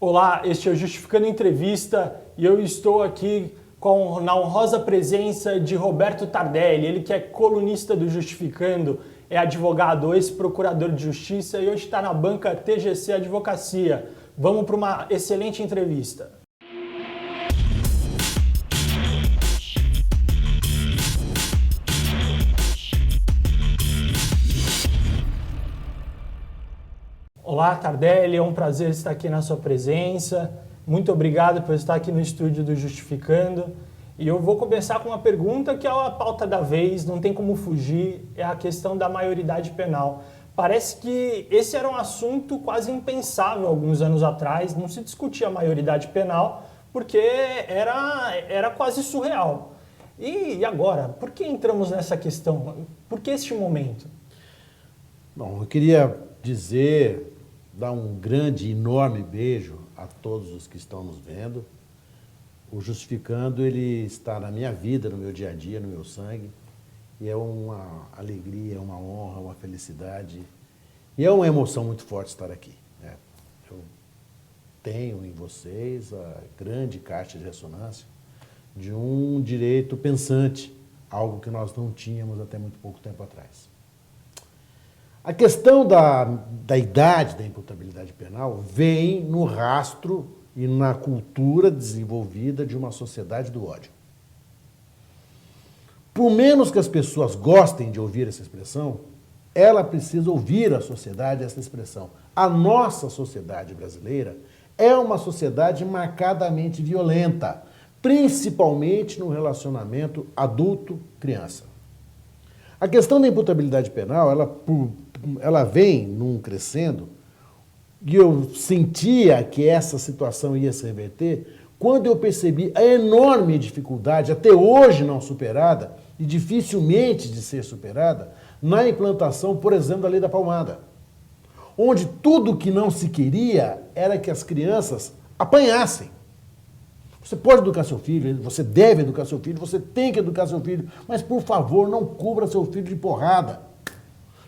Olá, este é o Justificando Entrevista e eu estou aqui na honrosa presença de Roberto Tardelli, ele que é colunista do Justificando, é advogado, ex-procurador de justiça e hoje está na banca TGC Advocacia. Vamos para uma excelente entrevista. Olá, Tardelli, é um prazer estar aqui na sua presença. Muito obrigado por estar aqui no estúdio do Justificando. E eu vou começar com uma pergunta que é a pauta da vez, não tem como fugir, é a questão da maioridade penal. Parece que esse era um assunto quase impensável alguns anos atrás, não se discutia a maioridade penal porque era quase surreal. E agora, por que entramos nessa questão? Por que este momento? Bom, eu queria dar um grande, enorme beijo a todos os que estão nos vendo. O Justificando, ele está na minha vida, no meu dia a dia, no meu sangue. E é uma alegria, uma honra, uma felicidade. E é uma emoção muito forte estar aqui, né? Eu tenho em vocês a grande caixa de ressonância de um direito pensante, algo que nós não tínhamos até muito pouco tempo atrás. A questão da idade da imputabilidade penal vem no rastro e na cultura desenvolvida de uma sociedade do ódio. Por menos que as pessoas gostem de ouvir essa expressão, ela precisa ouvir a sociedade essa expressão. A nossa sociedade brasileira é uma sociedade marcadamente violenta, principalmente no relacionamento adulto-criança. A questão da imputabilidade penal, ela vem num crescendo, e eu sentia que essa situação ia se reverter quando eu percebi a enorme dificuldade, até hoje não superada, e dificilmente de ser superada, na implantação, por exemplo, da Lei da Palmada, onde tudo que não se queria era que as crianças apanhassem. Você pode educar seu filho, você deve educar seu filho, você tem que educar seu filho, mas, por favor, não cubra seu filho de porrada.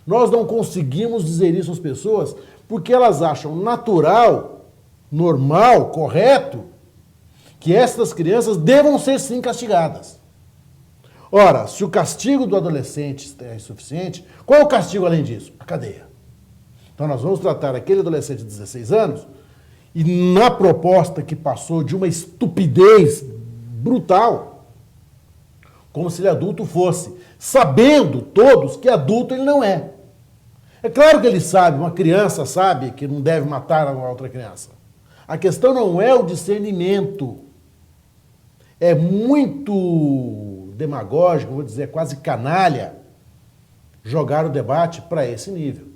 Nós não conseguimos dizer isso às pessoas porque elas acham natural, normal, correto, que essas crianças devam ser, sim, castigadas. Ora, se o castigo do adolescente é insuficiente, qual é o castigo além disso? A cadeia. Então nós vamos tratar aquele adolescente de 16 anos e na proposta que passou de uma estupidez brutal, como se ele adulto fosse, sabendo todos que adulto ele não é. É claro que ele sabe, uma criança sabe que não deve matar a outra criança. A questão não é o discernimento. É muito demagógico, vou dizer, quase canalha, jogar o debate para esse nível.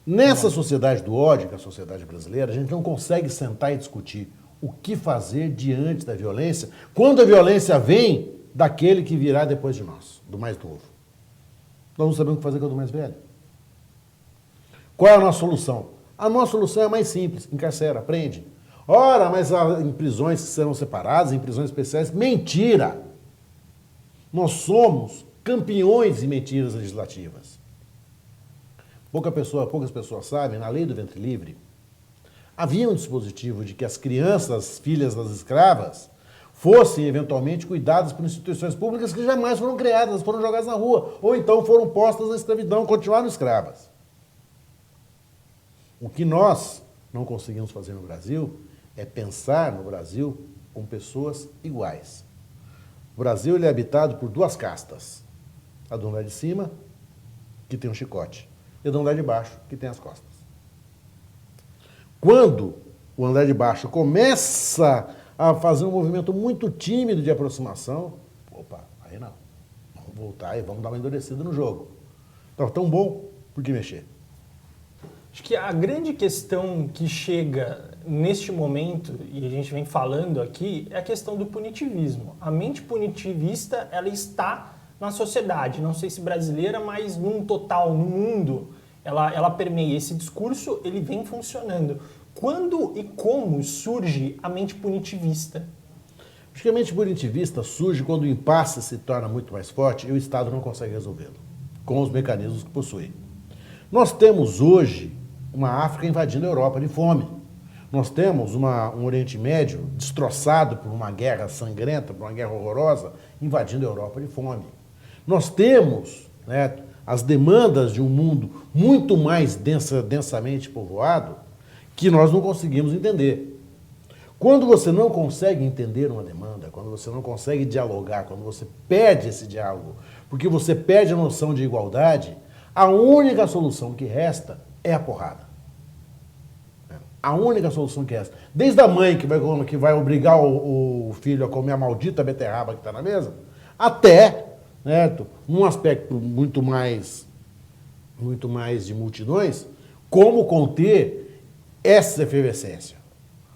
Nessa sociedade do ódio, que é a sociedade brasileira, a gente não consegue sentar e discutir o que fazer diante da violência, quando a violência vem daquele que virá depois de nós, do mais novo. Nós não sabemos o que fazer com o do mais velho. Qual é a nossa solução? A nossa solução é mais simples, encarcera, prende. Ora, mas em prisões que serão separadas, em prisões especiais, mentira! Nós somos campeões em mentiras legislativas. Poucas pessoas sabem, na lei do ventre livre, havia um dispositivo de que as crianças, filhas das escravas, fossem eventualmente cuidadas por instituições públicas que jamais foram criadas, foram jogadas na rua, ou então foram postas na escravidão, continuaram escravas. O que nós não conseguimos fazer no Brasil é pensar no Brasil com pessoas iguais. O Brasil ele é habitado por duas castas. A do andar de cima, que tem um chicote, e a do andar de baixo, que tem as costas. Quando o andar de baixo começa a fazer um movimento muito tímido de aproximação, opa, aí não. Vamos voltar e vamos dar uma endurecida no jogo. Estava tão bom, por que mexer? Acho que a grande questão que chega neste momento, e a gente vem falando aqui, é a questão do punitivismo. A mente punitivista, ela está na sociedade, não sei se brasileira, mas num total, no mundo, ela permeia. Esse discurso, ele vem funcionando. Quando e como surge a mente punitivista? Acho que a mente punitivista surge quando o impasse se torna muito mais forte e o Estado não consegue resolvê-lo, com os mecanismos que possui. Nós temos hoje uma África invadindo a Europa de fome. Nós temos um Oriente Médio destroçado por uma guerra sangrenta, por uma guerra horrorosa, invadindo a Europa de fome. Nós temos, né, as demandas de um mundo muito mais densamente povoado que nós não conseguimos entender. Quando você não consegue entender uma demanda, quando você não consegue dialogar, quando você perde esse diálogo, porque você perde a noção de igualdade, a única solução que resta é a porrada. A única solução que resta. Desde a mãe que vai obrigar o filho a comer a maldita beterraba que está na mesa, até, né, num aspecto muito mais de multidões, como conter essa efervescência.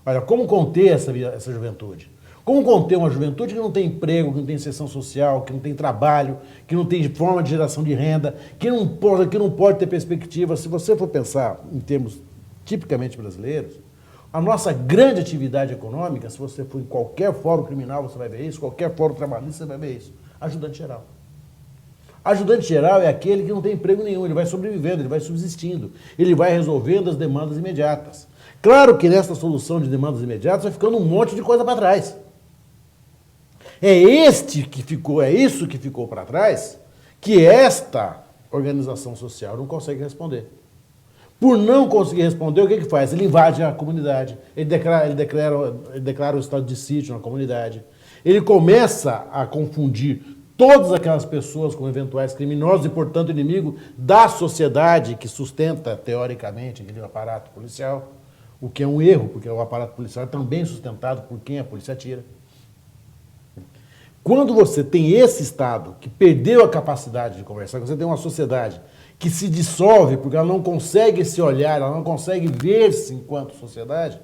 Olha, como conter essa juventude? Como conter uma juventude que não tem emprego, que não tem inserção social, que não tem trabalho, que não tem forma de geração de renda, que não pode ter perspectiva? Se você for pensar em termos tipicamente brasileiros, a nossa grande atividade econômica, se você for em qualquer fórum criminal, você vai ver isso, qualquer fórum trabalhista, você vai ver isso. Ajudante geral. Ajudante geral é aquele que não tem emprego nenhum, ele vai sobrevivendo, ele vai subsistindo, ele vai resolvendo as demandas imediatas. Claro que nessa solução de demandas imediatas vai ficando um monte de coisa para trás. É isso que ficou para trás, que esta organização social não consegue responder. Por não conseguir responder, o que faz? Ele invade a comunidade, ele declara o estado de sítio na comunidade, ele começa a confundir todas aquelas pessoas com eventuais criminosos e, portanto, inimigo da sociedade que sustenta, teoricamente, aquele aparato policial, o que é um erro, porque o aparato policial é também sustentado por quem a polícia atira. Quando você tem esse Estado que perdeu a capacidade de conversar, quando você tem uma sociedade que se dissolve porque ela não consegue se olhar, ela não consegue ver-se enquanto sociedade,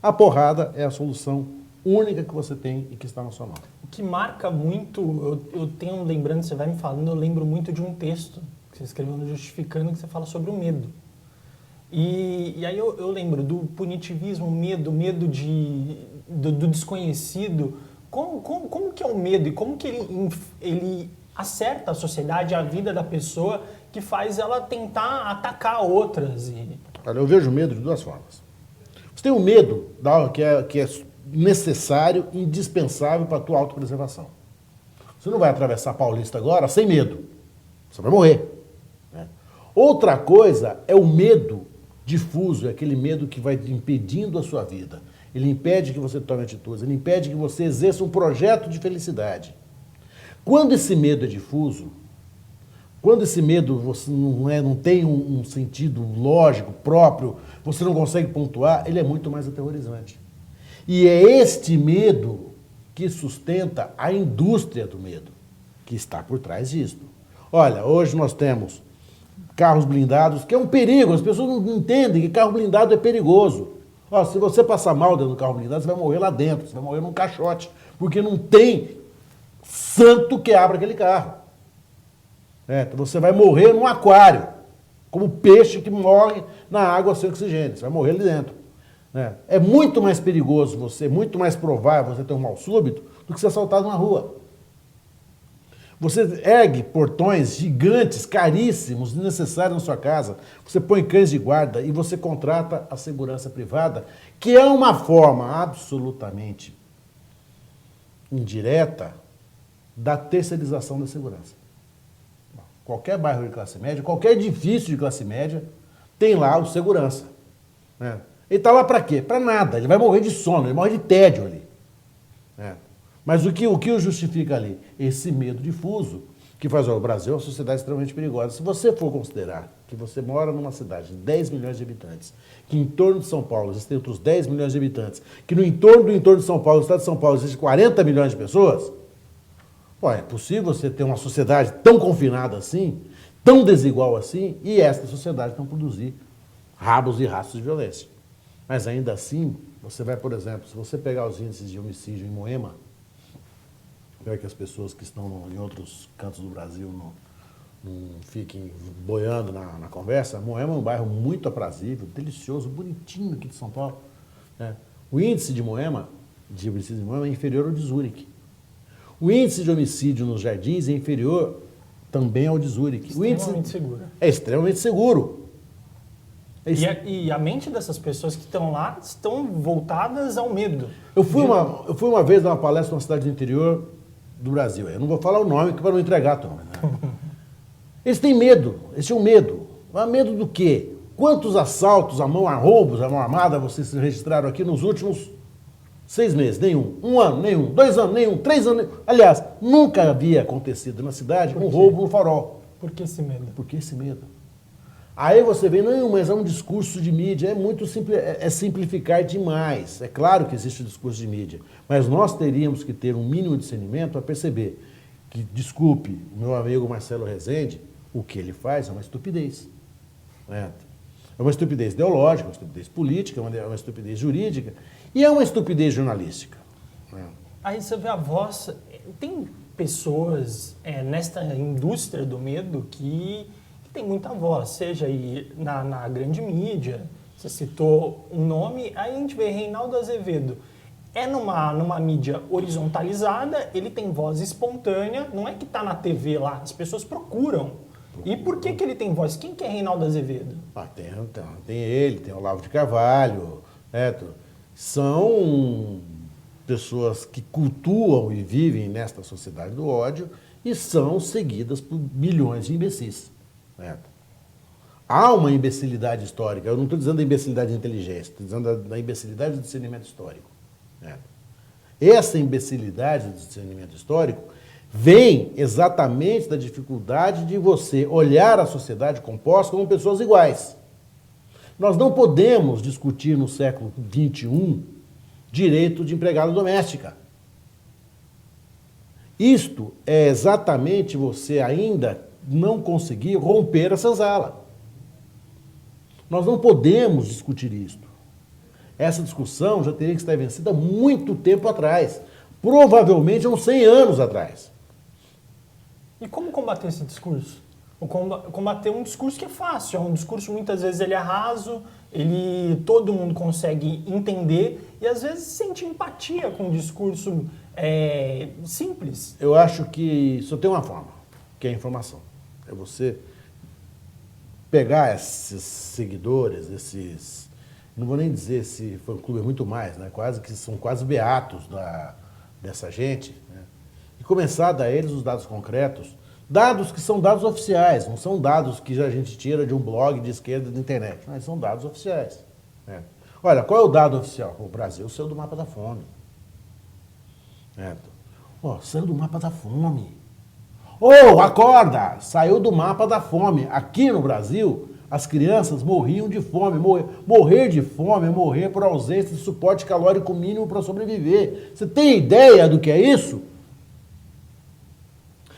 a porrada é a solução única que você tem e que está na sua mão. O que marca muito, eu tenho lembrando, você vai me falando, eu lembro muito de um texto que você escreveu no Justificando, que você fala sobre o medo. E aí eu lembro do punitivismo, medo do desconhecido. Como que é o medo e como que ele acerta a sociedade, a vida da pessoa, que faz ela tentar atacar outras? Olha, eu vejo o medo de duas formas. Você tem o medo que é necessário, indispensável para a tua autopreservação. Você não vai atravessar a Paulista agora sem medo. Você vai morrer. Né? Outra coisa é o medo difuso, é aquele medo que vai impedindo a sua vida. Ele impede que você tome atitudes, ele impede que você exerça um projeto de felicidade. Quando esse medo é difuso, quando esse medo você não tem um sentido lógico, próprio, você não consegue pontuar, ele é muito mais aterrorizante. E é este medo que sustenta a indústria do medo, que está por trás disso. Olha, hoje nós temos carros blindados, que é um perigo, as pessoas não entendem que carro blindado é perigoso. Ó, se você passar mal dentro do carro blindado, você vai morrer lá dentro, você vai morrer num caixote, porque não tem santo que abra aquele carro. Então você vai morrer num aquário, como peixe que morre na água sem oxigênio, você vai morrer ali dentro. É muito mais perigoso muito mais provável você ter um mal súbito do que ser assaltado na rua. Você ergue portões gigantes, caríssimos, desnecessários na sua casa. Você põe cães de guarda e você contrata a segurança privada, que é uma forma absolutamente indireta da terceirização da segurança. Qualquer bairro de classe média, qualquer edifício de classe média, tem lá o segurança. Ele está lá para quê? Para nada. Ele vai morrer de sono, ele morre de tédio ali. Mas o que o justifica ali? Esse medo difuso que faz o Brasil é uma sociedade extremamente perigosa. Se você for considerar que você mora numa cidade de 10 milhões de habitantes, que em torno de São Paulo existem outros 10 milhões de habitantes, que no entorno de São Paulo, no estado de São Paulo, existem 40 milhões de pessoas, é possível você ter uma sociedade tão confinada assim, tão desigual assim, e esta sociedade não produzir rabos e rastros de violência. Mas ainda assim, você vai, por exemplo, se você pegar os índices de homicídio em Moema, para que as pessoas que estão em outros cantos do Brasil não fiquem boiando na conversa, Moema é um bairro muito aprazível, delicioso, bonitinho aqui de São Paulo. O índice de homicídio de Moema é inferior ao de Zurique. O índice de homicídio nos Jardins é inferior também ao de Zurique. Extremamente seguro. É extremamente seguro. E a mente dessas pessoas que estão lá estão voltadas ao medo. Eu fui uma vez dar uma palestra numa cidade do interior do Brasil. Eu não vou falar o nome para não entregar o nome. Né? Eles têm medo, eles tinham medo. Mas medo do quê? Quantos assaltos roubos à mão armada vocês registraram aqui nos últimos 6 meses? Nenhum. 1 ano? Nenhum. 2 anos? Nenhum. 3 anos? Nenhum. Aliás, nunca havia acontecido na cidade um roubo no farol. Por que esse medo? Por que esse medo? Aí você vê, não, mas é um discurso de mídia, é muito simples, é simplificar demais. É claro que existe o discurso de mídia, mas nós teríamos que ter um mínimo de discernimento para perceber que, desculpe, o meu amigo Marcelo Rezende, o que ele faz é uma estupidez. Né? É uma estupidez ideológica, uma estupidez política, é uma estupidez jurídica e é uma estupidez jornalística. Né? Aí você vê a voz, tem pessoas nesta indústria do medo que tem muita voz, seja aí na grande mídia, você citou um nome, aí a gente vê Reinaldo Azevedo. É numa mídia horizontalizada, ele tem voz espontânea, não é que está na TV lá, as pessoas procuram. E por que ele tem voz? Quem que é Reinaldo Azevedo? Tem ele, tem o Olavo de Carvalho, né? São pessoas que cultuam e vivem nesta sociedade do ódio e são seguidas por milhões de imbecis. Há uma imbecilidade histórica, eu não estou dizendo da imbecilidade de inteligência, estou dizendo da imbecilidade do discernimento histórico. Essa imbecilidade do discernimento histórico vem exatamente da dificuldade de você olhar a sociedade composta como pessoas iguais. Nós não podemos discutir no século XXI direito de empregada doméstica. Isto é exatamente você ainda não conseguir romper essa senzala. Nós não podemos discutir isto. Essa discussão já teria que estar vencida há muito tempo atrás. Provavelmente há uns 100 anos atrás. E como combater esse discurso? Combater um discurso que é fácil, é um discurso muitas vezes ele é raso, todo mundo consegue entender e às vezes sente empatia com um discurso simples. Eu acho que só tem uma forma, que é a informação. É você pegar esses seguidores, não vou nem dizer se fã-clube é muito mais, né? São quase beatos dessa gente, né? E começar a dar a eles os dados concretos, dados que são dados oficiais, não são dados que a gente tira de um blog de esquerda da internet, mas são dados oficiais. Né? Olha, qual é o dado oficial? O Brasil saiu do mapa da fome. Saiu do mapa da fome. Acorda! Saiu do mapa da fome. Aqui no Brasil, as crianças morriam de fome. Morrer de fome é morrer por ausência de suporte calórico mínimo para sobreviver. Você tem ideia do que é isso?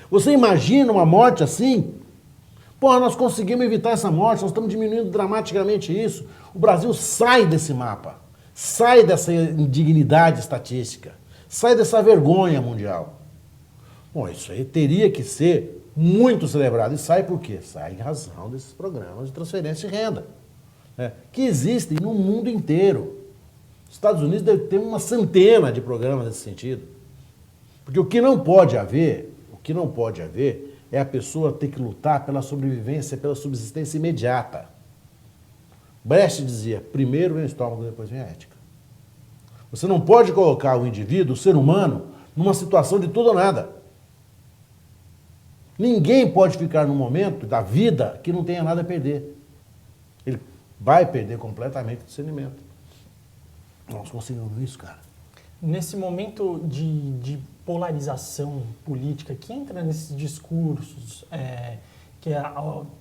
Você imagina uma morte assim? Nós conseguimos evitar essa morte, nós estamos diminuindo dramaticamente isso. O Brasil sai desse mapa, sai dessa indignidade estatística, sai dessa vergonha mundial. Isso aí teria que ser muito celebrado. E sai por quê? Sai em razão desses programas de transferência de renda, que existem no mundo inteiro. Os Estados Unidos devem ter uma centena de programas nesse sentido. Porque o que não pode haver é a pessoa ter que lutar pela sobrevivência, pela subsistência imediata. Brecht dizia, primeiro vem o estômago, depois vem a ética. Você não pode colocar o indivíduo, o ser humano, numa situação de tudo ou nada. Ninguém pode ficar num momento da vida que não tenha nada a perder. Ele vai perder completamente o discernimento. Nós conseguimos isso, cara. Nesse momento de polarização política, que entra nesses discursos, que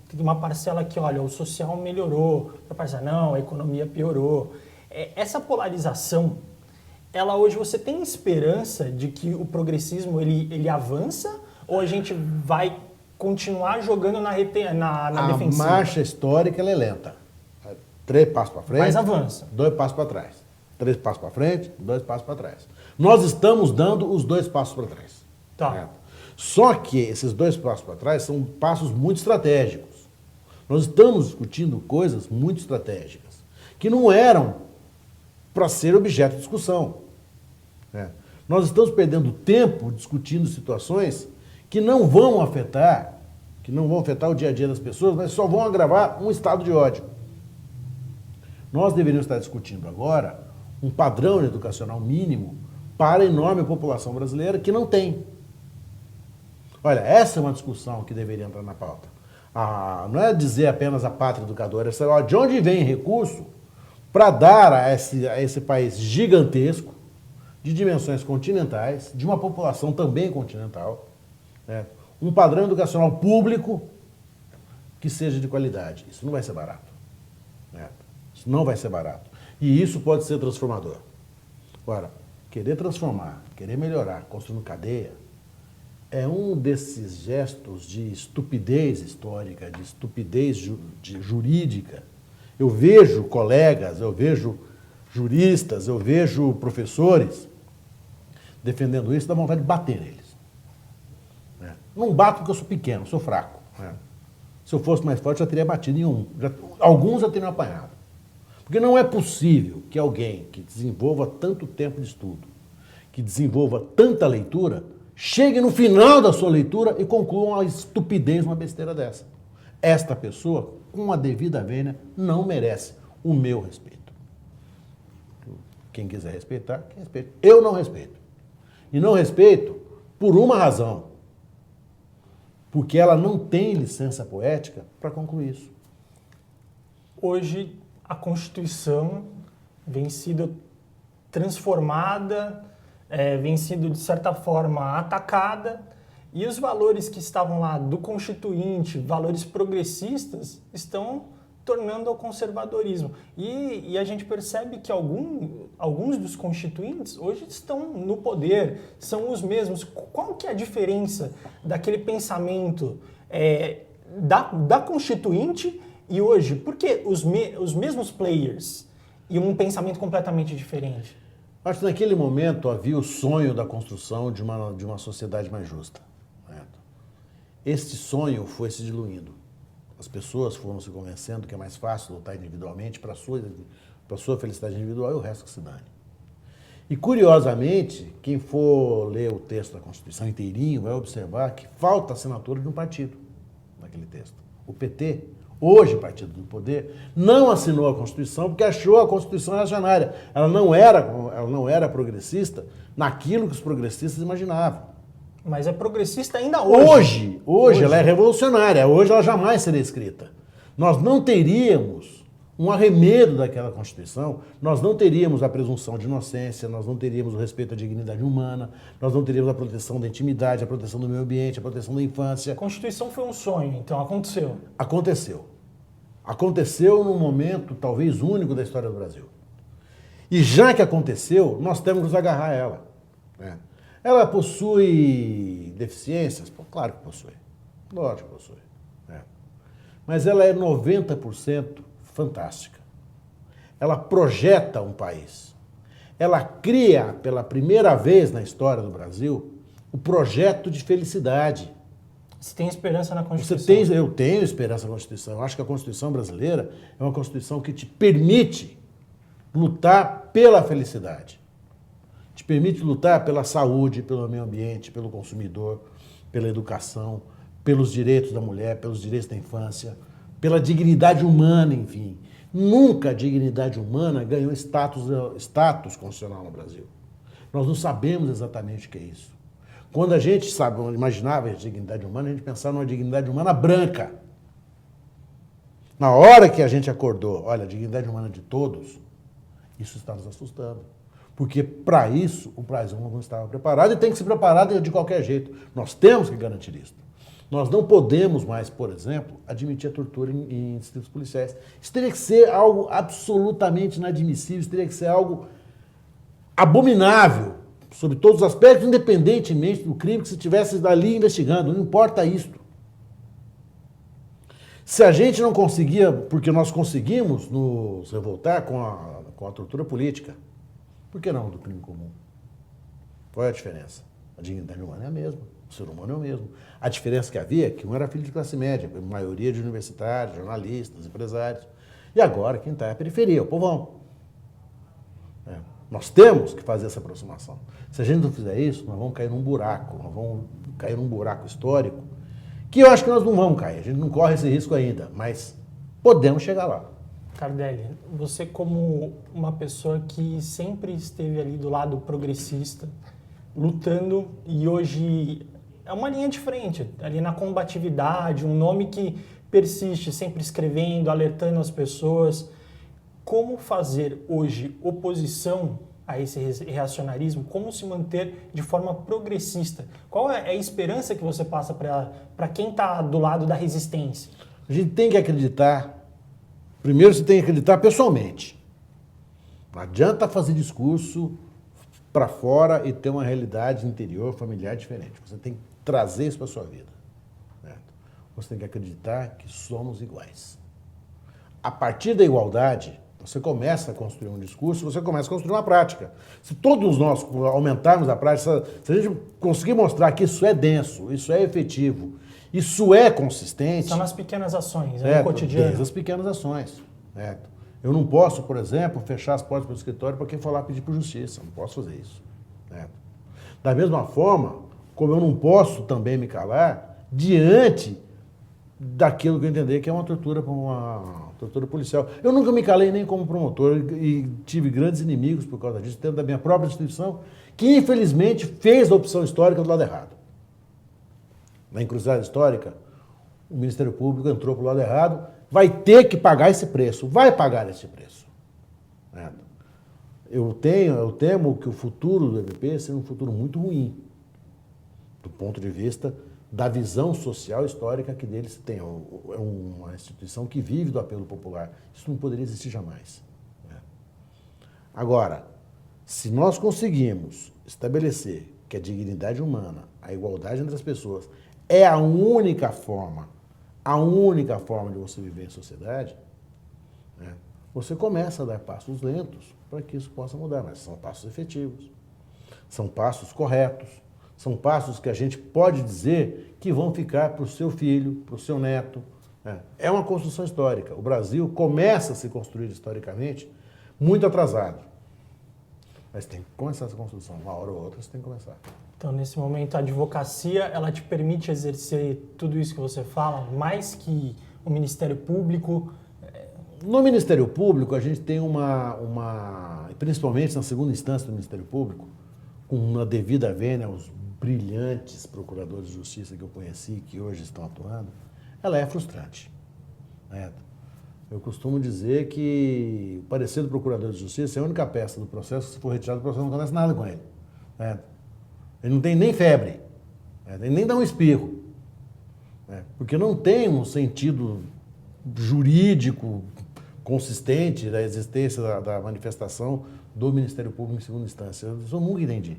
tem uma parcela que, olha, o social melhorou, outra parcela, não, a economia piorou. Essa polarização, ela hoje você tem esperança de que o progressismo ele avança ou a gente vai continuar jogando na defensiva? A marcha histórica ela é lenta. 3 passos para frente, mas avança. 2 passos para trás. 3 passos para frente, 2 passos para trás. Nós estamos dando os 2 passos para trás. Tá. Certo? Só que esses 2 passos para trás são passos muito estratégicos. Nós estamos discutindo coisas muito estratégicas, que não eram para ser objeto de discussão. Nós estamos perdendo tempo discutindo situações que não vão afetar o dia a dia das pessoas, mas só vão agravar um estado de ódio. Nós deveríamos estar discutindo agora um padrão educacional mínimo para a enorme população brasileira que não tem. Olha, essa é uma discussão que deveria entrar na pauta. Não é dizer apenas a pátria educadora, é saber de onde vem recurso para dar a esse país gigantesco, de dimensões continentais, de uma população também continental, né, um padrão educacional público que seja de qualidade. Isso não vai ser barato. Né? Isso não vai ser barato. E isso pode ser transformador. Agora, querer transformar, querer melhorar, construindo cadeia, é um desses gestos de estupidez histórica, de estupidez jurídica. Eu vejo colegas, eu vejo juristas, eu vejo professores defendendo isso, dá vontade de bater neles. Né? Não bato porque eu sou pequeno, sou fraco. Né? Se eu fosse mais forte, já teria batido em um. Alguns já teriam apanhado. Porque não é possível que alguém que desenvolva tanto tempo de estudo, que desenvolva tanta leitura, chegue no final da sua leitura e conclua uma estupidez, uma besteira dessa. Esta pessoa, com a devida vênia, não merece o meu respeito. Quem quiser respeitar, quem respeita. Eu não respeito. E não respeito por uma razão. Porque ela não tem licença poética para concluir isso. Hoje, a Constituição vem sendo transformada, vem sendo, de certa forma, atacada, e os valores que estavam lá do Constituinte, valores progressistas, estão tornando ao conservadorismo. E a gente percebe que alguns dos constituintes hoje estão no poder, são os mesmos. Qual que é a diferença daquele pensamento da Constituinte e hoje? Por que os mesmos players e um pensamento completamente diferente? Acho que naquele momento havia o sonho da construção de uma sociedade mais justa. Certo? Este sonho foi se diluindo. As pessoas foram se convencendo que é mais fácil lutar individualmente para a sua felicidade individual e o resto que se dane. E, curiosamente, quem for ler o texto da Constituição inteirinho vai observar que falta a assinatura de um partido naquele texto. O PT, hoje partido do poder, não assinou a Constituição porque achou a Constituição reacionária. Ela não era progressista naquilo que os progressistas imaginavam. Mas é progressista ainda hoje. Hoje ela é revolucionária, hoje ela jamais seria escrita. Nós não teríamos um arremedo daquela Constituição, nós não teríamos a presunção de inocência, nós não teríamos o respeito à dignidade humana, nós não teríamos a proteção da intimidade, a proteção do meio ambiente, a proteção da infância. A Constituição foi um sonho, então aconteceu. Aconteceu. Aconteceu num momento talvez único da história do Brasil. E já que aconteceu, nós temos que nos agarrar a ela. Né? Ela possui deficiências? Pô, claro que possui. Lógico que possui. Né? Mas ela é 90% fantástica. Ela projeta um país. Ela cria, pela primeira vez na história do Brasil, o projeto de felicidade. Você tem esperança na Constituição? Eu tenho esperança na Constituição. Eu acho que a Constituição brasileira é uma Constituição que te permite lutar pela felicidade. Te permite lutar pela saúde, pelo meio ambiente, pelo consumidor, pela educação, pelos direitos da mulher, pelos direitos da infância, pela dignidade humana, enfim. Nunca a dignidade humana ganhou status constitucional no Brasil. Nós não sabemos exatamente o que é isso. Quando a gente imaginava a dignidade humana, a gente pensava numa dignidade humana branca. Na hora que a gente acordou, olha, a dignidade humana de todos, isso está nos assustando. Porque para isso o Brasil não estava preparado e tem que se preparar de qualquer jeito. Nós temos que garantir isso. Nós não podemos mais, por exemplo, admitir a tortura em distritos policiais. Isso teria que ser algo absolutamente inadmissível, isso teria que ser algo abominável, sob todos os aspectos, independentemente do crime que se estivesse ali investigando, não importa isso. Se a gente não conseguia, porque nós conseguimos nos revoltar com a tortura política, por que não do crime comum? Qual é a diferença? A dignidade humana é a mesma, o ser humano é o mesmo. A diferença que havia é que um era filho de classe média, a maioria de universitários, jornalistas, empresários. E agora quem está é a periferia, o povão. Nós temos que fazer essa aproximação. Se a gente não fizer isso, nós vamos cair num buraco, histórico, que eu acho que nós não vamos cair, a gente não corre esse risco ainda, mas podemos chegar lá. Tardelli, você como uma pessoa que sempre esteve ali do lado progressista, lutando, e hoje é uma linha de frente, ali na combatividade, um nome que persiste, sempre escrevendo, alertando as pessoas. Como fazer hoje oposição a esse reacionarismo? Como se manter de forma progressista? Qual é a esperança que você passa para quem está do lado da resistência? A gente tem que acreditar. Primeiro você tem que acreditar pessoalmente. Não adianta fazer discurso para fora e ter uma realidade interior, familiar diferente. Você tem que trazer isso para a sua vida. Certo? Você tem que acreditar que somos iguais. A partir da igualdade, você começa a construir um discurso, você começa a construir uma prática. Se todos nós aumentarmos a prática, se a gente conseguir mostrar que isso é denso, isso é efetivo, isso é consistente... São nas pequenas ações, no cotidiano. Desde as pequenas ações. Certo? Eu não posso, por exemplo, fechar as portas do escritório para quem for lá pedir por justiça. Eu não posso fazer isso. Certo? Da mesma forma, como eu não posso também me calar diante daquilo que eu entender que é uma tortura policial. Eu nunca me calei nem como promotor e tive grandes inimigos por causa disso, dentro da minha própria instituição, que infelizmente fez a opção histórica do lado errado. Na encruzilhada histórica, o Ministério Público entrou para o lado errado, vai ter que pagar esse preço, vai pagar esse preço. Certo? Eu temo que o futuro do MP seja um futuro muito ruim, do ponto de vista da visão social histórica que deles tem. É uma instituição que vive do apelo popular. Isso não poderia existir jamais. Né? Agora, se nós conseguimos estabelecer que a dignidade humana, a igualdade entre as pessoas, é a única forma de você viver em sociedade, né? Você começa a dar passos lentos para que isso possa mudar, mas são passos efetivos, são passos corretos, são passos que a gente pode dizer que vão ficar para o seu filho, para o seu neto. É uma construção histórica. O Brasil começa a se construir historicamente muito atrasado. Mas tem que começar essa construção. Uma hora ou outra você tem que começar. Então, nesse momento, a advocacia, ela te permite exercer tudo isso que você fala, mais que o Ministério Público? No Ministério Público, a gente tem principalmente na segunda instância do Ministério Público, com uma devida vênia aos brilhantes procuradores de justiça que eu conheci, que hoje estão atuando, ela é frustrante. Né? Eu costumo dizer que o parecer do procurador de justiça é a única peça do processo que, se for retirado do processo, não acontece nada com ele. Né? Ele não tem nem febre, ele nem dá um espirro, porque não tem um sentido jurídico consistente da existência da manifestação do Ministério Público em segunda instância. Eu nunca entendi.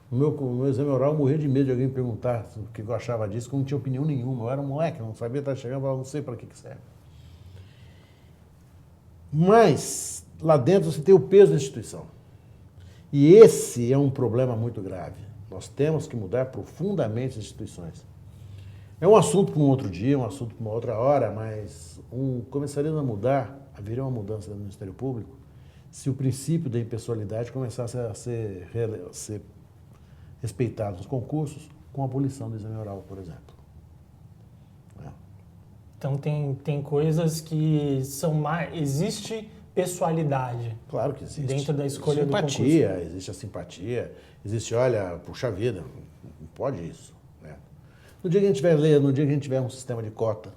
No meu exame oral, eu morria de medo de alguém me perguntar o que eu achava disso, que eu não tinha opinião nenhuma. Eu era um moleque, não sabia estar chegando, eu não sei para que serve. Mas, lá dentro, você tem o peso da instituição. E esse é um problema muito grave. Nós temos que mudar profundamente as instituições. É um assunto para um outro dia, um assunto para uma outra hora, mas começaria a mudar, haveria uma mudança no Ministério Público, se o princípio da impessoalidade começasse a ser respeitado nos concursos, com a abolição do exame oral, por exemplo. Então tem coisas que são mais... Existe pessoalidade. Claro que existe. Dentro da escolha do concurso. Existe a simpatia, existe, olha, puxa vida, não pode isso. Né? No dia que a gente tiver um sistema de cota,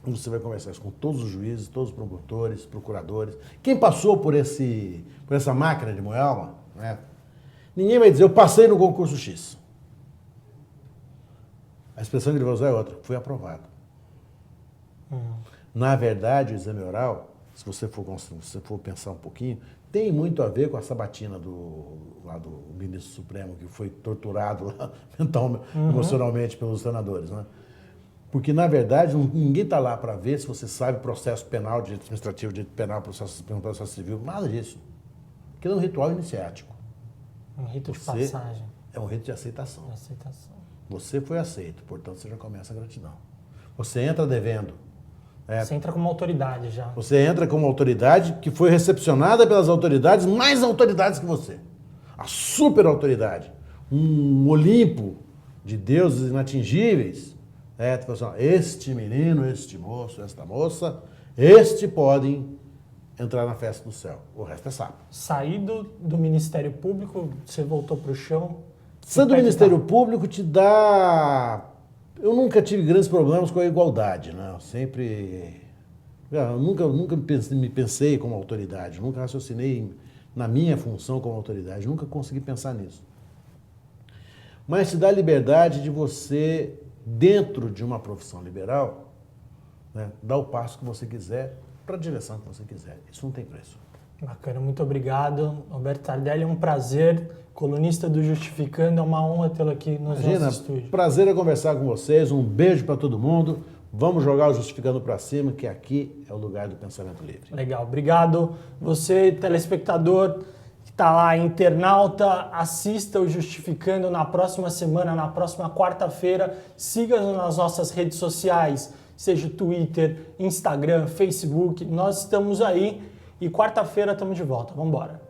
você vai conversar isso com todos os juízes, todos os promotores, procuradores. Quem passou por essa máquina de moer alma, né? Ninguém vai dizer, eu passei no concurso X. A expressão que ele vai usar é outra, fui aprovado. Na verdade, o exame oral, se você for pensar um pouquinho, tem muito a ver com a sabatina do ministro Supremo, que foi torturado lá, emocionalmente pelos senadores, né? Porque, na verdade, ninguém está lá para ver se você sabe processo penal, direito administrativo, direito penal, processo civil, nada disso. Aquilo é um ritual iniciático. Um rito de passagem. É um rito de aceitação. Você foi aceito, portanto, você já começa a gratidão. Você entra devendo. Você entra como autoridade já. Você entra como autoridade que foi recepcionada pelas autoridades, mais autoridades que você. A super autoridade. Um Olimpo de deuses inatingíveis. Tu fala assim, este menino, este moço, esta moça, Este podem entrar na festa do céu. O resto é sapo. Saído do Ministério Público, você voltou para o chão. Saindo do Ministério Público te dá... Eu nunca tive grandes problemas com a igualdade, né? Eu nunca me pensei como autoridade, nunca raciocinei na minha função como autoridade, nunca consegui pensar nisso. Mas te dá a liberdade de você, dentro de uma profissão liberal, né, dar o passo que você quiser, para a direção que você quiser. Isso não tem preço. Bacana, muito obrigado. Roberto Tardelli, é um prazer. Colunista do Justificando, é uma honra tê-lo aqui nos nossos estúdios. Prazer é conversar com vocês. Um beijo para todo mundo. Vamos jogar o Justificando para cima, que aqui é o lugar do pensamento livre. Legal, obrigado. Você, telespectador, que está lá, internauta, assista o Justificando na próxima semana, na próxima quarta-feira. Siga-nos nas nossas redes sociais, seja Twitter, Instagram, Facebook. Nós estamos aí e quarta-feira estamos de volta. Vamos embora.